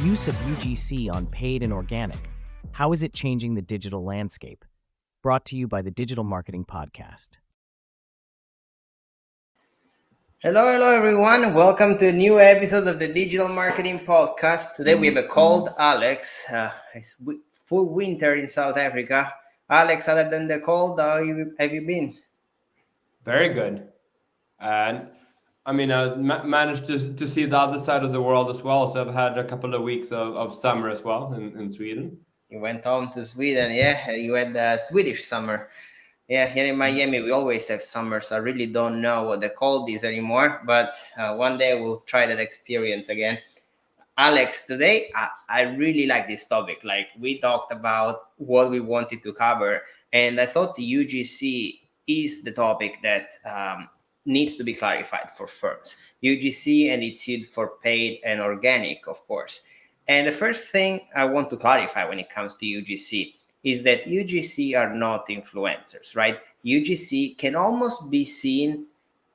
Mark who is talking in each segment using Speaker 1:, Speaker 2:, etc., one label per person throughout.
Speaker 1: use of UGC on paid and organic. How is it changing the digital landscape? Brought to you by the Digital Marketing Podcast.
Speaker 2: Hello everyone. Welcome to a new episode of the Digital Marketing Podcast. Today we have a cold Alex. It's full winter in South Africa. Alex, other than the cold, how have you been?
Speaker 3: Very good. And I mean, I managed to see the other side of the world as well. So I've had a couple of weeks of summer as well in Sweden.
Speaker 2: You went home to Sweden, yeah? You had a Swedish summer. Yeah, here in Miami, we always have summer, so I really don't know what the cold is anymore. But one day we'll try that experience again. Alex, today I really like this topic. Like, we talked about what we wanted to cover, and I thought the UGC is the topic that needs to be clarified for firms. UGC and its use for paid and organic, of course. And the first thing I want to clarify when it comes to UGC is that UGC are not influencers, right? UGC can almost be seen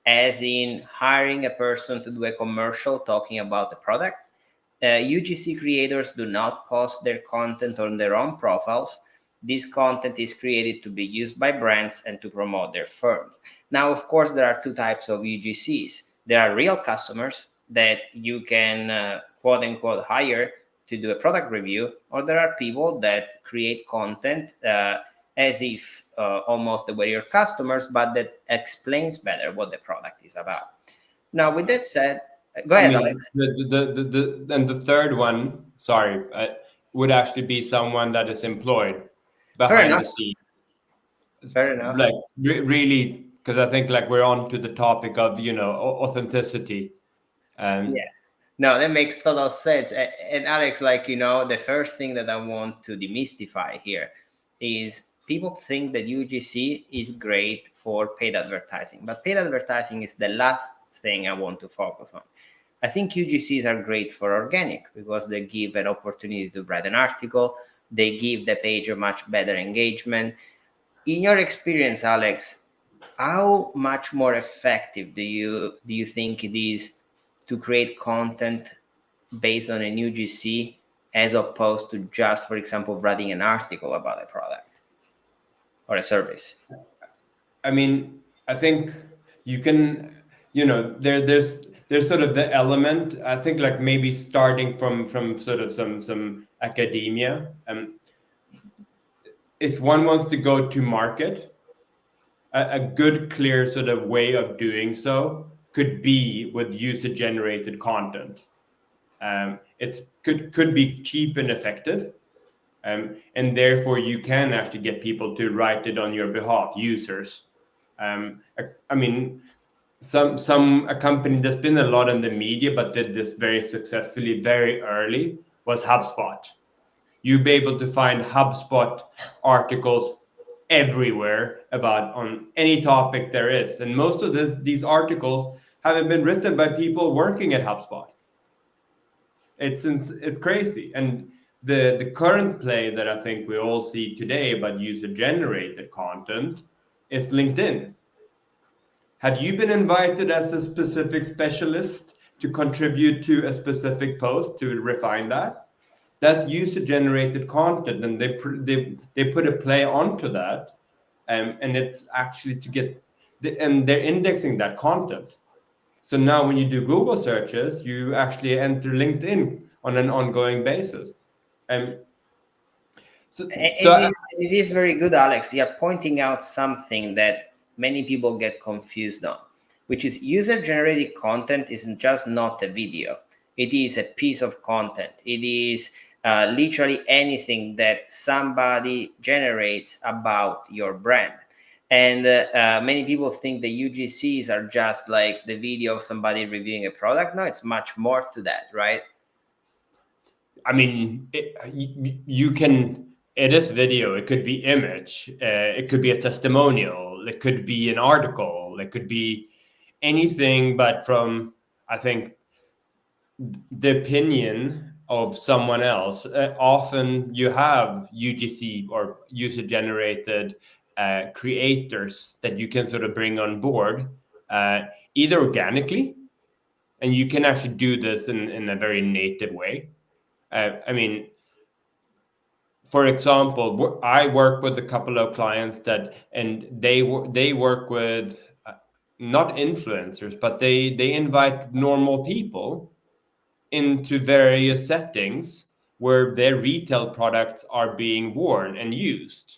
Speaker 2: as in hiring a person to do a commercial talking about the product. UGC creators do not post their content on their own profiles. This content is created to be used by brands and to promote their firm. Now, of course, there are two types of UGCs. There are real customers that you can quote unquote hire to do a product review, or there are people that create content as if almost they were your customers, but that explains better what the product is about. Now, with that said, go ahead, Alex.
Speaker 3: And the third one, would actually be someone that is employed behind the scenes.
Speaker 2: Fair enough.
Speaker 3: Like really, because I think like we're on to the topic of authenticity.
Speaker 2: Yeah. No, that makes total sense. And Alex, the first thing that I want to demystify here is people think that UGC is great for paid advertising, but paid advertising is the last thing I want to focus on. I think UGCs are great for organic because they give an opportunity to write an article. They give the page a much better engagement. In your experience, Alex, how much more effective do you think it is to create content based on an UGC as opposed to just, for example, writing an article about a product or a service?
Speaker 3: I mean, I think you can, there's sort of the element, I think, like maybe starting from sort of some academia. If one wants to go to market, a good, clear sort of way of doing so could be with user-generated content. It could be cheap and effective, and therefore you can actually get people to write it on your behalf, users. I mean, a company that's been a lot in the media but did this very successfully very early was HubSpot. You'd be able to find HubSpot articles everywhere about on any topic there is, and most of these articles haven't been written by people working at HubSpot. It's crazy. And the current play that I think we all see today about user-generated content is LinkedIn. Had you been invited as a specific specialist to contribute to a specific post to refine that? That's user-generated content, and they put a play onto that, and it's actually to get and they're indexing that content. So now when you do Google searches, you actually enter LinkedIn on an ongoing basis.
Speaker 2: It is very good, Alex. You're pointing out something that many people get confused on, which is user-generated content isn't just not a video. It is a piece of content. It is literally anything that somebody generates about your brand. And many people think the UGCs are just like the video of somebody reviewing a product. No, it's much more to that, right?
Speaker 3: I mean, you can, it is video, it could be image, it could be a testimonial, it could be an article, it could be anything, but from, I think, the opinion of someone else. Often you have UGC or user-generated creators that you can sort of bring on board, either organically, and you can actually do this in a very native way, I mean, for example, I work with a couple of clients and they work with not influencers, but they invite normal people into various settings where their retail products are being worn and used,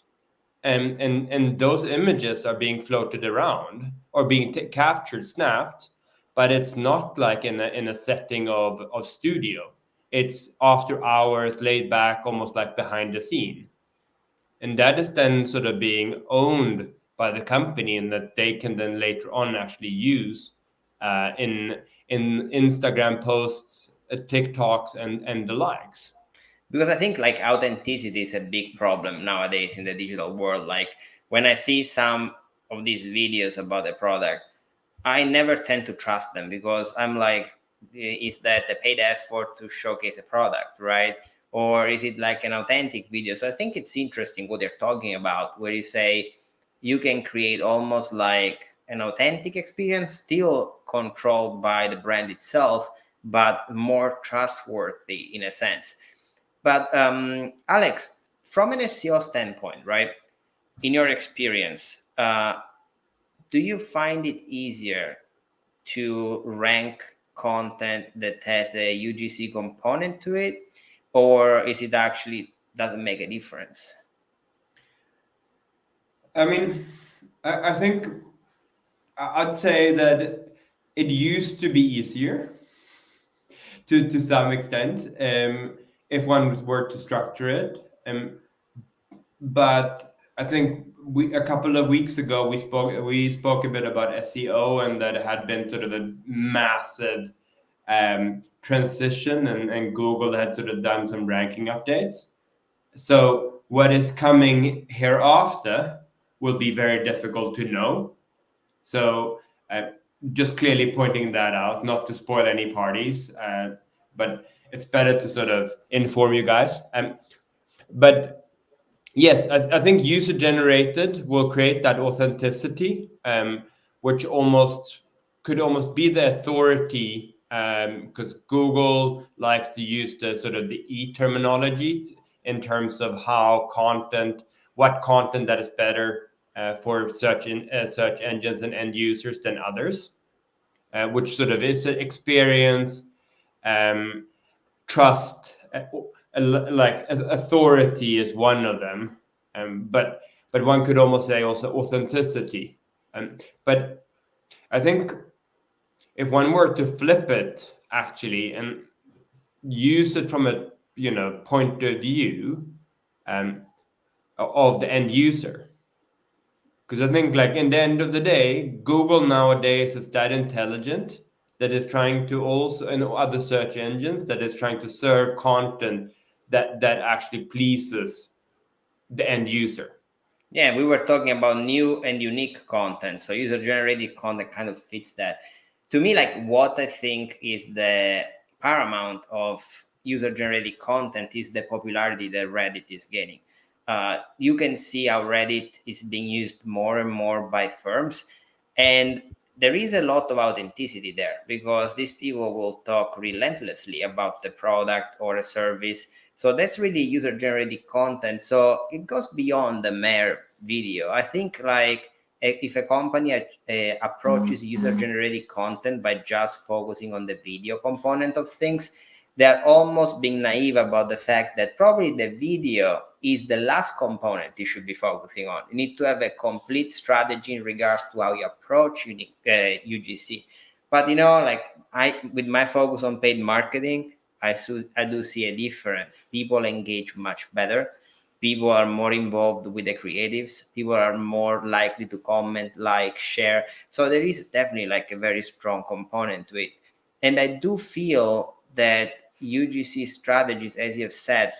Speaker 3: and those images are being floated around or being captured, snapped, but it's not like in a setting of studio. It's after hours, laid back, almost like behind the scene, and that is then sort of being owned by the company, and that they can then later on actually use in Instagram posts, TikToks, and the likes.
Speaker 2: Because I think like authenticity is a big problem nowadays in the digital world. Like when I see some of these videos about a product, I never tend to trust them because I'm like, is that a paid effort to showcase a product, right? Or is it like an authentic video? So I think it's interesting what they're talking about, where you say you can create almost like an authentic experience, still controlled by the brand itself, but more trustworthy in a sense. But Alex, from an SEO standpoint, right? In your experience, do you find it easier to rank content that has a UGC component to it, or is it actually doesn't make a difference?
Speaker 3: I mean, I think I'd say that it used to be easier to some extent, if one were to structure it. But I think a couple of weeks ago we spoke a bit about SEO, and that it had been sort of a massive transition, and Google had sort of done some ranking updates. So what is coming hereafter will be very difficult to know. So just clearly pointing that out, not to spoil any parties, but it's better to sort of inform you guys. But yes, I think user generated will create that authenticity, which could almost be the authority, because Google likes to use the sort of the terminology in terms of what content that is better for search engines and end users than others, which sort of is an experience, um, trust, like authority is one of them, but one could almost say also authenticity. But I think if one were to flip it actually and use it from a point of view um, of the end user, because I think like in the end of the day, Google nowadays is that intelligent that is trying to also, and other search engines, that is trying to serve content that actually pleases the end user.
Speaker 2: Yeah, we were talking about new and unique content. So user generated content kind of fits that. To me, like what I think is the paramount of user generated content is the popularity that Reddit is gaining. You can see how Reddit is being used more and more by firms. And there is a lot of authenticity there because these people will talk relentlessly about the product or a service. So that's really user generated content. So it goes beyond the mere video. I think like if a company approaches user generated content by just focusing on the video component of things, they're almost being naive about the fact that probably the video is the last component you should be focusing on. You need to have a complete strategy in regards to how you approach UGC. But like with my focus on paid marketing, I do see a difference. People engage much better. People are more involved with the creatives. People are more likely to comment, like, share. So there is definitely like a very strong component to it. And I do feel that UGC strategies, as you have said,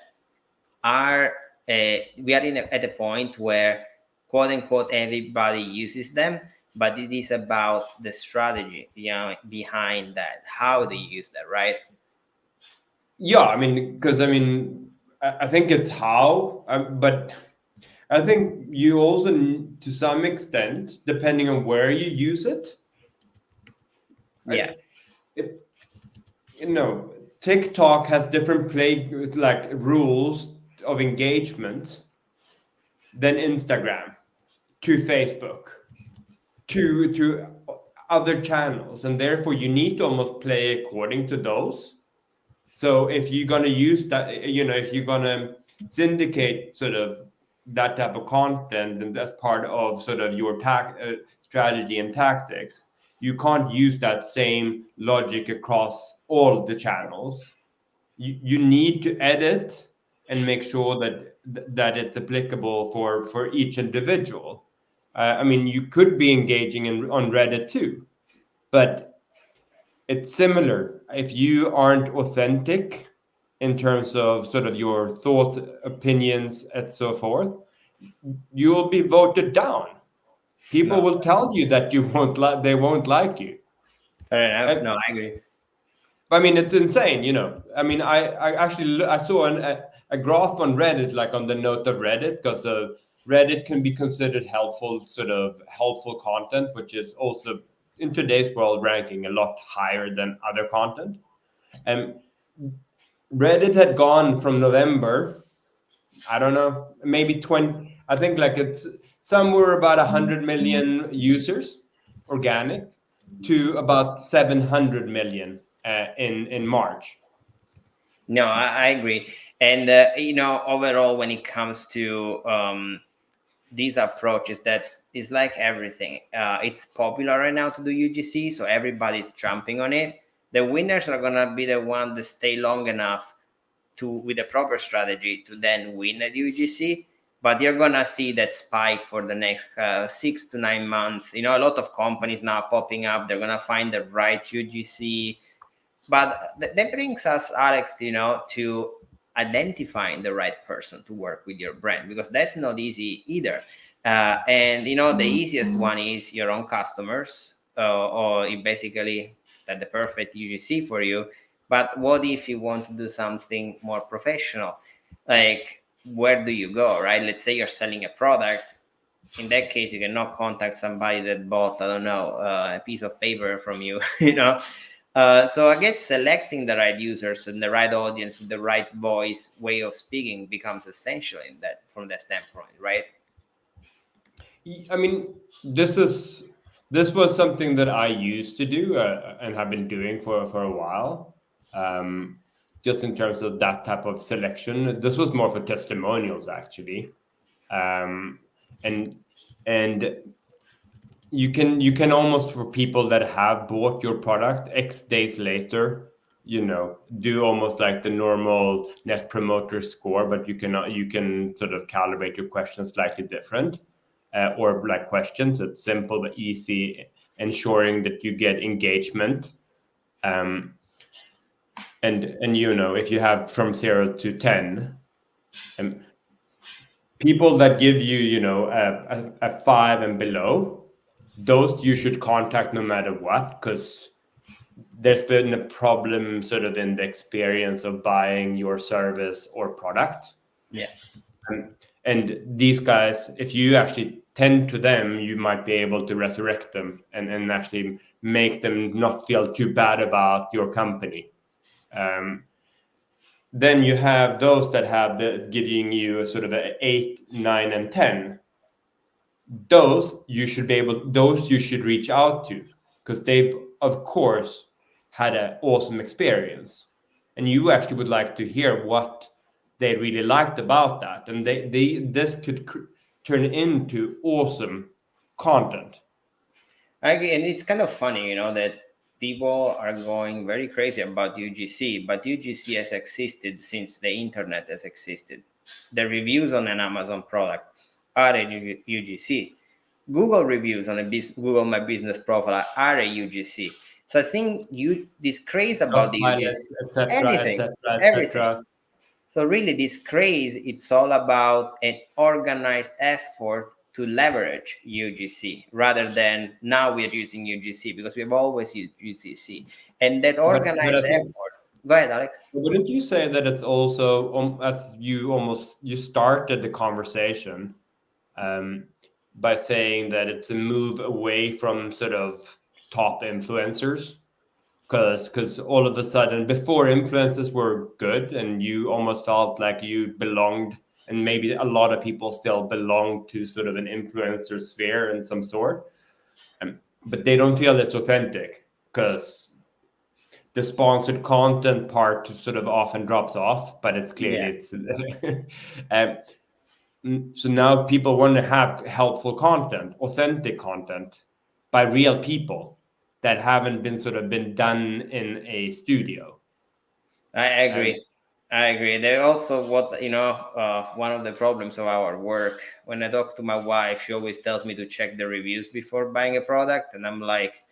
Speaker 2: are we are at a point where quote unquote everybody uses them, but it is about the strategy behind that. How do you use that, right?
Speaker 3: Yeah, I mean, because I think it's how, but I think you also to some extent, depending on where you use it,
Speaker 2: Yeah.
Speaker 3: it, you know, TikTok has different like rules of engagement than Instagram, to Facebook, to other channels, and therefore you need to almost play according to those. So if you're going to use that, if you're going to syndicate sort of that type of content, and that's part of sort of your strategy and tactics, you can't use that same logic across all the channels. You need to edit and make sure that it's applicable for each individual. I mean, you could be engaging on Reddit too, but it's similar. If you aren't authentic in terms of sort of your thoughts, opinions, and so forth, you will be voted down. People
Speaker 2: No,
Speaker 3: will tell you that they won't like you.
Speaker 2: fair enough.
Speaker 3: And
Speaker 2: No, I agree.
Speaker 3: I mean, it's insane, I mean, I actually I saw a graph on Reddit, like on the note of Reddit, because Reddit can be considered helpful content, which is also in today's world ranking a lot higher than other content. And Reddit had gone from November, I don't know, maybe 20, I think like it's somewhere about 100 million users, organic, to about 700 million in March.
Speaker 2: No, I agree. And overall, when it comes to these approaches, that is like everything. It's popular right now to do UGC, so everybody's jumping on it. The winners are gonna be the ones that stay long enough to, with a proper strategy, to then win at UGC. But you're gonna see that spike for the next 6 to 9 months. A lot of companies now popping up. They're gonna find the right UGC. But that brings us, Alex, to identifying the right person to work with your brand, because that's not easy either. And the easiest one is your own customers, or basically that the perfect UGC for you. But what if you want to do something more professional? Like, where do you go, right? Let's say you're selling a product. In that case, you cannot contact somebody that bought, I don't know, a piece of paper from you. So I guess selecting the right users and the right audience with the right voice, way of speaking, becomes essential in that, from that standpoint, right?
Speaker 3: I mean, this was something that I used to do, and have been doing for a while. Just in terms of that type of selection, this was more for testimonials actually. um, and and you can almost, for people that have bought your product X days later, do almost like the normal net promoter score, but you can sort of calibrate your questions slightly different, or like questions. It's simple but easy, ensuring that you get engagement. um, and if you have from 0 to 10, um, people that give you, a 5 and below, those you should contact no matter what, because there's been a problem sort of in the experience of buying your service or product.
Speaker 2: Yeah.
Speaker 3: And these guys, if you actually tend to them, you might be able to resurrect them, and actually make them not feel too bad about your company. Um, then you have those that have the giving you a sort of a 8, 9, and 10. Those you should reach out to, because they've of course had an awesome experience, and you actually would like to hear what they really liked about that, and this could turn into awesome content.
Speaker 2: I agree, and it's kind of funny, that people are going very crazy about UGC, but UGC has existed since the internet has existed. The reviews on an Amazon product are a UGC. Google reviews on a Google My Business profile are a UGC. So I think this craze about the UGC,
Speaker 3: Pilots, etc.,
Speaker 2: anything,
Speaker 3: etc.,
Speaker 2: everything.
Speaker 3: etc.
Speaker 2: So really, this craze, it's all about an organized effort to leverage UGC, rather than now we're using UGC, because we've always used UGC. And that
Speaker 3: But
Speaker 2: organized
Speaker 3: I think,
Speaker 2: effort. Go ahead, Alex.
Speaker 3: wouldn't you say that it's also, as you started the conversation, um, by saying that it's a move away from sort of top influencers? because all of a sudden, before, influencers were good and you almost felt like you belonged, and maybe a lot of people still belong to sort of an influencer sphere in some sort, but they don't feel it's authentic because the sponsored content part sort of often drops off, but it's clearly it's so now people want to have helpful content, authentic content by real people that haven't been sort of been done in a studio.
Speaker 2: I agree. I agree. There also what one of the problems of our work. When I talk to my wife, she always tells me to check the reviews before buying a product, and I'm like,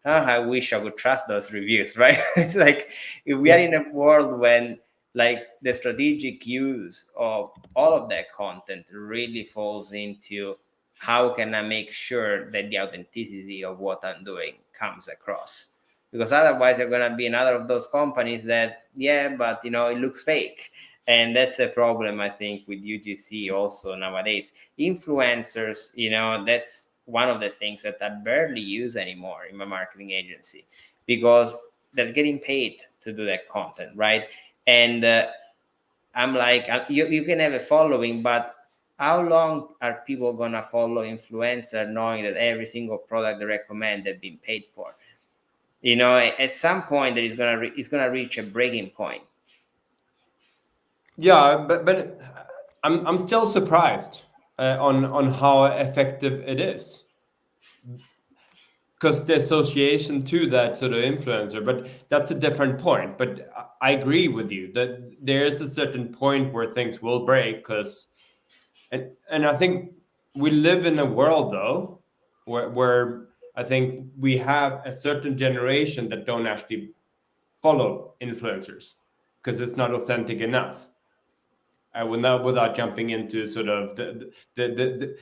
Speaker 2: I wish I would trust those reviews, right? It's like if we are in a world when like the strategic use of all of that content really falls into how can I make sure that the authenticity of what I'm doing comes across, because otherwise you're going to be another of those companies that but it looks fake. And that's a problem, I think, with UGC also nowadays. Influencers, that's one of the things that I barely use anymore in my marketing agency, because they're getting paid to do that content, right? And I'm like, you can have a following, but how long are people gonna follow influencer knowing that every single product they recommend they've been paid for? At some point that it's gonna reach a breaking point.
Speaker 3: Yeah, but I'm still surprised on how effective it is, because the association to that sort of influencer. But that's a different point. But I agree with you that there is a certain point where things will break, because and I think we live in a world though where I think we have a certain generation that don't actually follow influencers because it's not authentic enough. Without jumping into sort of the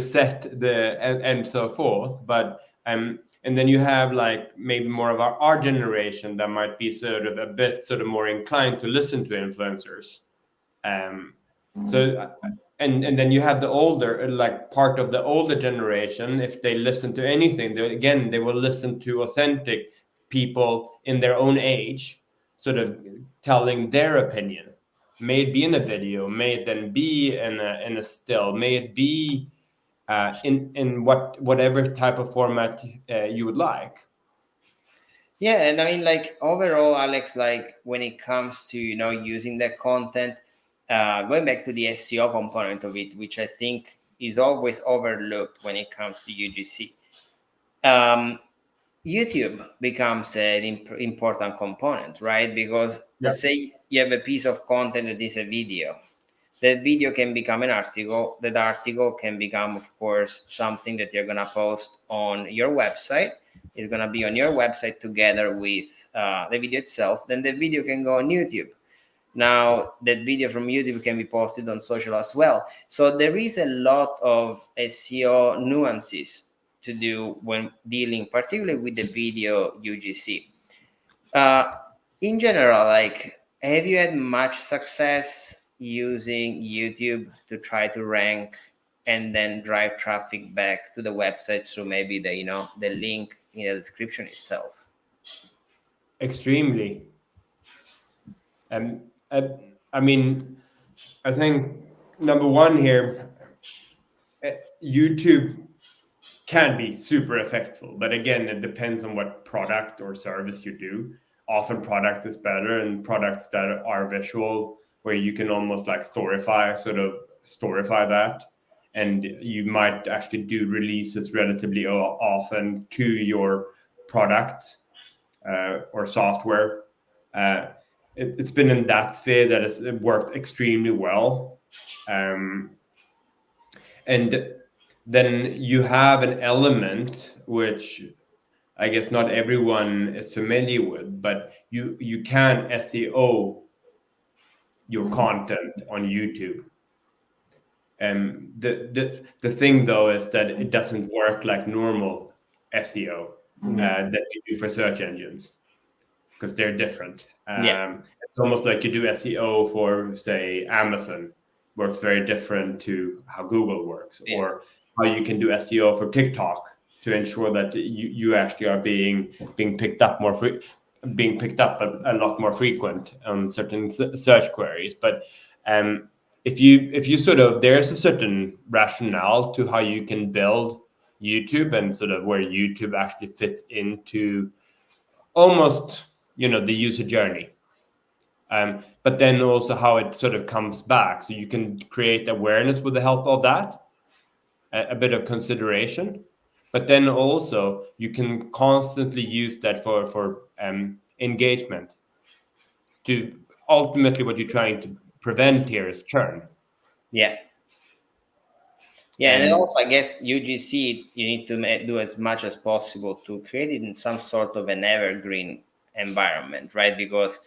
Speaker 3: set and so forth, but and then you have like maybe more of our generation that might be sort of a bit sort of more inclined to listen to influencers. So and then you have the older, like part of the older generation. If they listen to anything, they will listen to authentic people in their own age, sort of telling their opinion. May it be in a video, may it then be in a still, may it be in whatever type of format you would like.
Speaker 2: Yeah, and I mean, like overall, Alex, like when it comes to using that content, going back to the SEO component of it, which I think is always overlooked when it comes to UGC. YouTube becomes an important component, right? Because let's say you have a piece of content that is a video. That video can become an article. That article can become, of course, something that you're going to post on your website. It's going to be on your website together with the video itself. Then the video can go on YouTube. Now, that video from YouTube can be posted on social as well. So there is a lot of SEO nuances to do when dealing particularly with the video UGC. In general, like, have you had much success using YouTube to try to rank and then drive traffic back to the website through maybe the link in the description itself?
Speaker 3: Extremely. I mean, I think number one here, YouTube can be super effective, but again, it depends on what product or service you do. Often product is better, and products that are visual, where you can almost like storify that, and you might actually do releases relatively often to your product or software. It's been in that sphere that has worked extremely well. And then you have an element which I guess not everyone is familiar with, but you can SEO your content on YouTube. And the thing though is that it doesn't work like normal SEO that you do for search engines, because they're different. It's almost like you do SEO for, say, Amazon, works very different to how Google works, or how you can do SEO for TikTok to ensure that you actually are being picked up being picked up a lot more frequent on certain search queries. But if you sort of, there's a certain rationale to how you can build YouTube, and sort of where YouTube actually fits into almost, the user journey. But then also how it sort of comes back, so you can create awareness with the help of that, a bit of consideration, but then also you can constantly use that for engagement. To ultimately, what you're trying to prevent here is churn.
Speaker 2: Yeah. Yeah, and then
Speaker 3: And
Speaker 2: also I guess UGC, you need to do as much as possible to create it in some sort of an evergreen environment, right? Because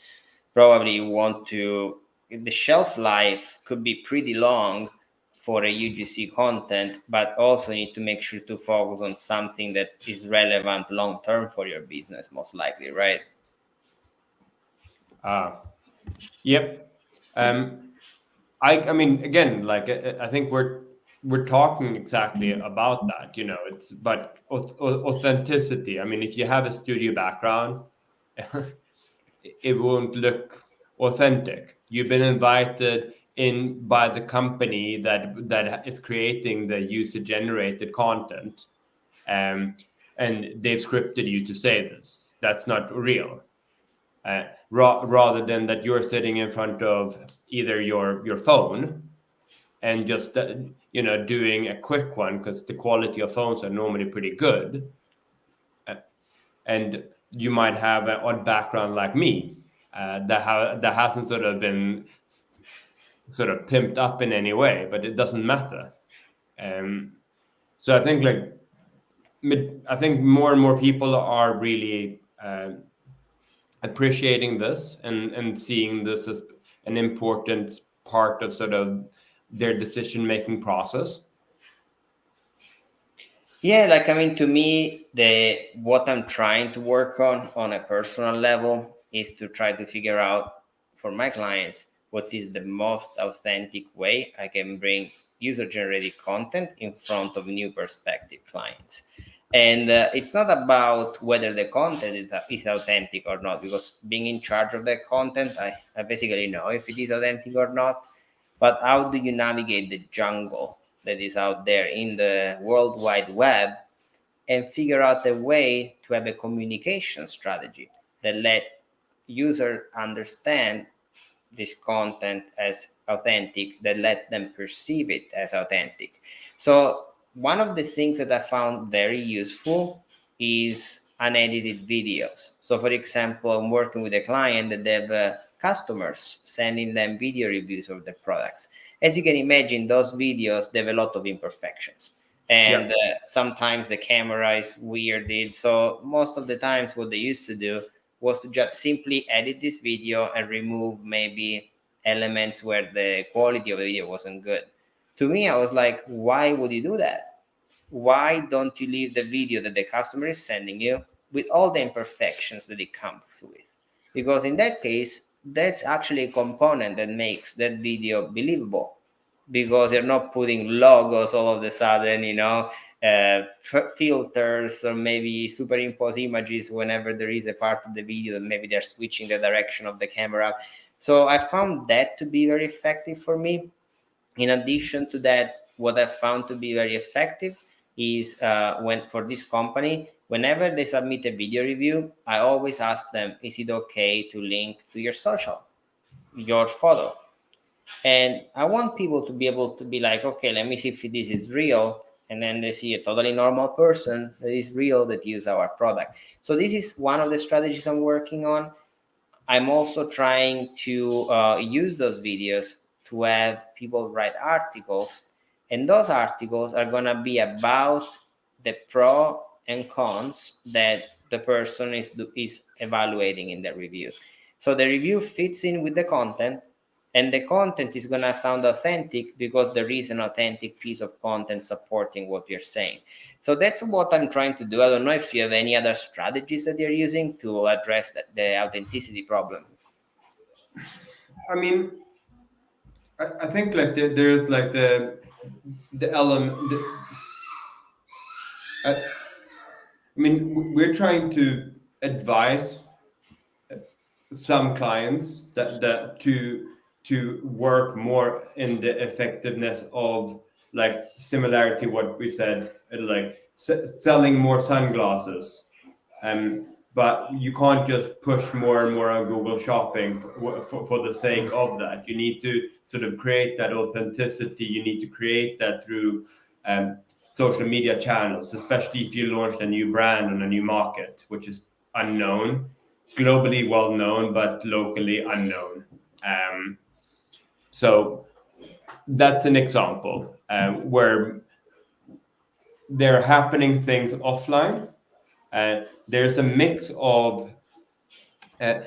Speaker 2: probably you want to, the shelf life could be pretty long for a UGC content, but also need to make sure to focus on something that is relevant long term for your business, most likely, right?
Speaker 3: yep. I mean, again, like, I think we're talking exactly about that. It's, but authenticity. I mean, if you have a studio background, it won't look authentic. You've been invited in by the company that is creating the user generated content, um, and they've scripted you to say this. That's not real. Rather than that, you're sitting in front of either your phone and just doing a quick one, because the quality of phones are normally pretty good, and you might have an odd background like me, that hasn't sort of been sort of pimped up in any way, but it doesn't matter. Um, so I think, like, I think more and more people are really appreciating this, and seeing this as an important part of sort of their decision making process.
Speaker 2: Yeah, like I mean, to me, the what I'm trying to work on a personal level is to try to figure out for my clients what is the most authentic way I can bring user generated content in front of new perspective clients. And it's not about whether the content is authentic or not, because being in charge of the content, I basically know if it is authentic or not. But how do you navigate the jungle that is out there in the World Wide Web and figure out a way to have a communication strategy that let user understand this content as authentic, that lets them perceive it as authentic? So one of the things that I found very useful is unedited videos. So for example, I'm working with a client that they have customers sending them video reviews of their products. As you can imagine, those videos, they have a lot of imperfections,
Speaker 3: Yeah.
Speaker 2: and sometimes the camera is weirded. So most of the times what they used to do was to just simply edit this video and remove maybe elements where the quality of the video wasn't good. To me, I was like, why would you do that? Why don't you leave the video that the customer is sending you with all the imperfections that it comes with? Because in that case, that's actually a component that makes that video believable, because they're not putting logos all of a sudden, filters, or maybe superimpose images whenever there is a part of the video that maybe they're switching the direction of the camera. So I found that to be very effective for me. In addition to that, what I found to be very effective is when for this company, whenever they submit a video review, I always ask them, is it okay to link to your social, your photo? And I want people to be able to be like, okay, let me see if this is real. And then they see a totally normal person that is real that use our product. So this is one of the strategies I'm working on. I'm also trying to use those videos to have people write articles, and those articles are going to be about the pro and cons that the person is evaluating in the review. So the review fits in with the content, and the content is going to sound authentic because there is an authentic piece of content supporting what you're saying. So that's what I'm trying to do. I don't know if you have any other strategies that you're using to address the authenticity problem.
Speaker 3: I mean, I think, like, there's like the element. I mean, we're trying to advise some clients that to work more in the effectiveness of like similarity what we said, like selling more sunglasses. But you can't just push more and more on Google Shopping for the sake of that. You need to sort of create that authenticity. You need to create that through social media channels, especially if you launched a new brand on a new market, which is unknown, globally well known, but locally unknown. So that's an example where there are happening things offline. There's a mix of uh,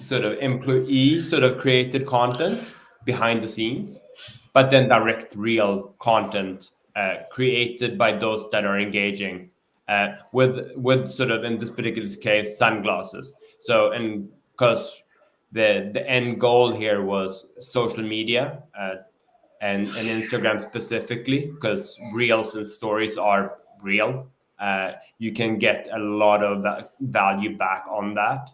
Speaker 3: sort of employee sort of created content behind the scenes, but then direct real content created by those that are engaging with sort of, in this particular case, sunglasses. So, and because the end goal here was social media and Instagram specifically, because reels and stories are real. You can get a lot of that value back on that,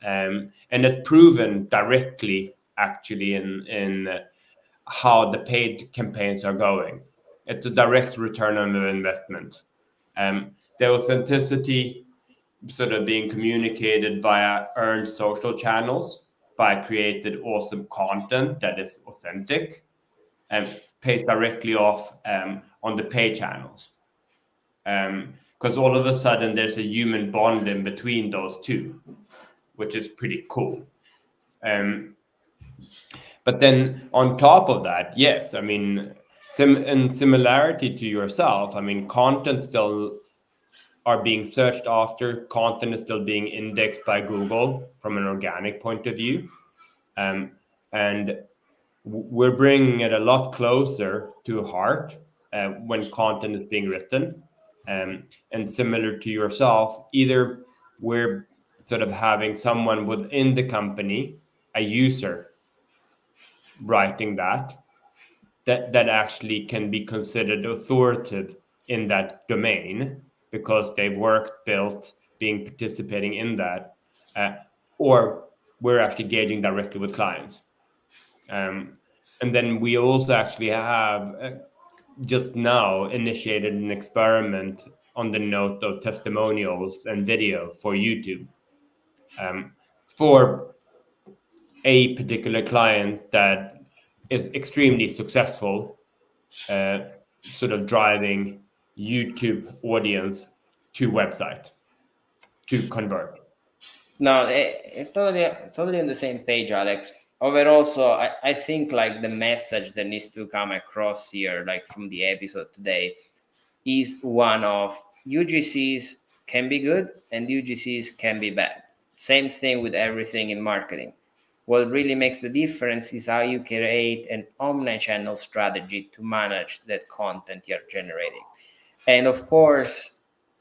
Speaker 3: and it's proven directly actually in how the paid campaigns are going. It's a direct return on the investment. The authenticity sort of being communicated via earned social channels by created awesome content that is authentic and pays directly off on the pay channels. Because all of a sudden there's a human bond in between those two, which is pretty cool. But then on top of that, yes, I mean, in similarity to yourself, I mean, content still are being searched after, content is still being indexed by Google from an organic point of view. And we're bringing it a lot closer to heart when content is being written. And similar to yourself, either we're sort of having someone within the company, a user, writing that actually can be considered authoritative in that domain because they've worked, built, being participating in that, or we're actually engaging directly with clients. And then we also actually have just now initiated an experiment on the note of testimonials and video for YouTube for a particular client that is extremely successful, uh, sort of driving YouTube audience to website to convert.
Speaker 2: No, it's totally on the same page, Alex. Overall, so I think like the message that needs to come across here, like from the episode today, is one of UGCs can be good and UGCs can be bad. Same thing with everything in marketing. What really makes the difference is how you create an omni-channel strategy to manage that content you're generating. And of course,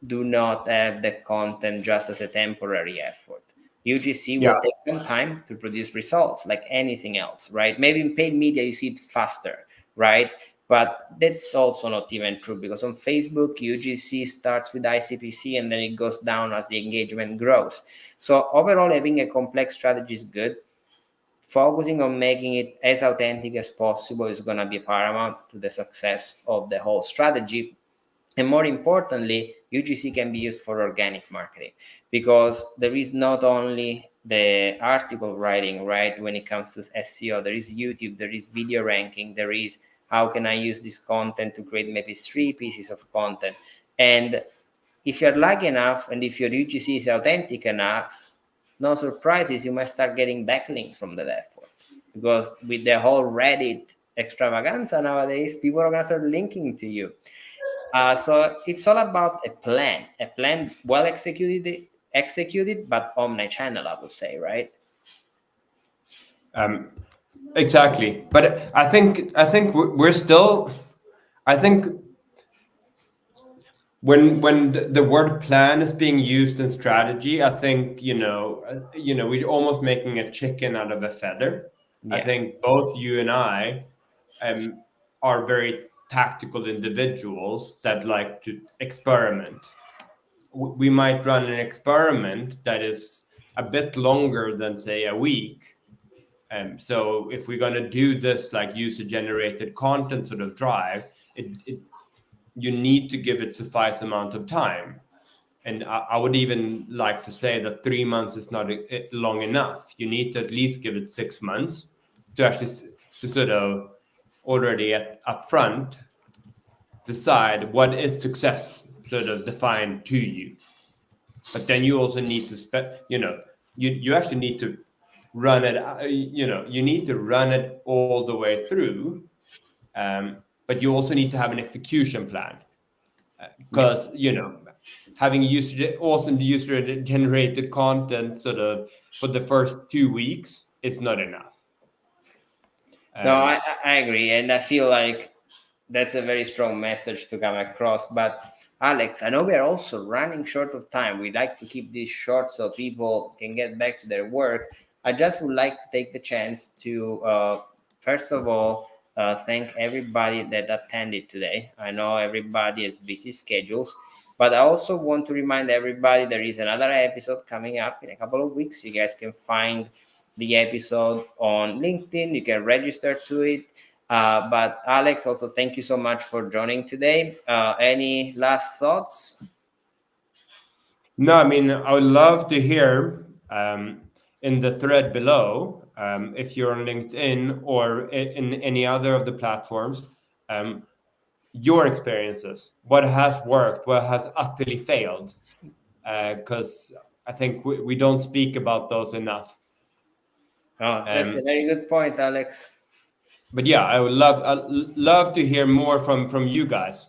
Speaker 2: do not have the content just as a temporary effort. UGC will
Speaker 3: Yeah.
Speaker 2: take some time to produce results like anything else, right? Maybe in paid media, you see it faster, right? But that's also not even true because on Facebook, UGC starts with ICPC and then it goes down as the engagement grows. So overall, having a complex strategy is good. Focusing on making it as authentic as possible is going to be paramount to the success of the whole strategy. And more importantly, UGC can be used for organic marketing because there is not only the article writing, right? When it comes to SEO, there is YouTube, there is video ranking, there is how can I use this content to create maybe 3 pieces of content. And if you're lucky enough and if your UGC is authentic enough, no surprises, you might start getting backlinks from that effort. Because with the whole Reddit extravaganza nowadays, people are going to start linking to you. So it's all about a plan well executed, but omni-channel, I would say, right?
Speaker 3: Um, exactly. But I think we're still. I think when the word plan is being used in strategy, I think we're almost making a chicken out of a feather. I
Speaker 2: Yeah.
Speaker 3: think both you and I are very tactical individuals that like to experiment. we might run an experiment that is a bit longer than, say, a week. So if we're going to do this like user-generated content sort of drive, you need to give it suffice amount of time. And I would even like to say that 3 months is not long enough. You need to at least give it 6 months to actually to sort of already up front decide what is success sort of defined to you. But then you also need to you actually need to run it. You need to run it all the way through. But you also need to have an execution plan, because having awesome user generated content sort of for the first 2 weeks is not enough.
Speaker 2: No, I agree, and I feel like that's a very strong message to come across. But Alex, I know we are also running short of time. We like to keep this short so people can get back to their work. I just would like to take the chance to, first of all, thank everybody that attended today. I know everybody has busy schedules, but I also want to remind everybody there is another episode coming up in a couple of weeks. You guys can find the episode on LinkedIn. You can register to it. But Alex, also thank you so much for joining today. Any last thoughts?
Speaker 3: No, I mean, I would love to hear in the thread below, if you're on LinkedIn or in any other of the platforms, your experiences. What has worked? What has utterly failed? Because I think we don't speak about those enough.
Speaker 2: Oh, that's a very good point, Alex.
Speaker 3: But yeah, I would love to hear more from you guys.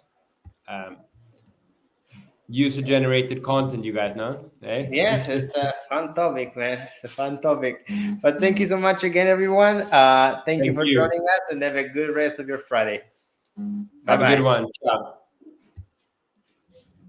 Speaker 3: User generated content, you guys know, eh?
Speaker 2: Yeah, it's a fun topic, man. It's a fun topic. But thank you so much again, everyone. Thank you
Speaker 3: Thank
Speaker 2: for
Speaker 3: you.
Speaker 2: joining us, and have a good rest of your Friday.
Speaker 3: Have a
Speaker 2: Bye-bye.
Speaker 3: good one. Ciao.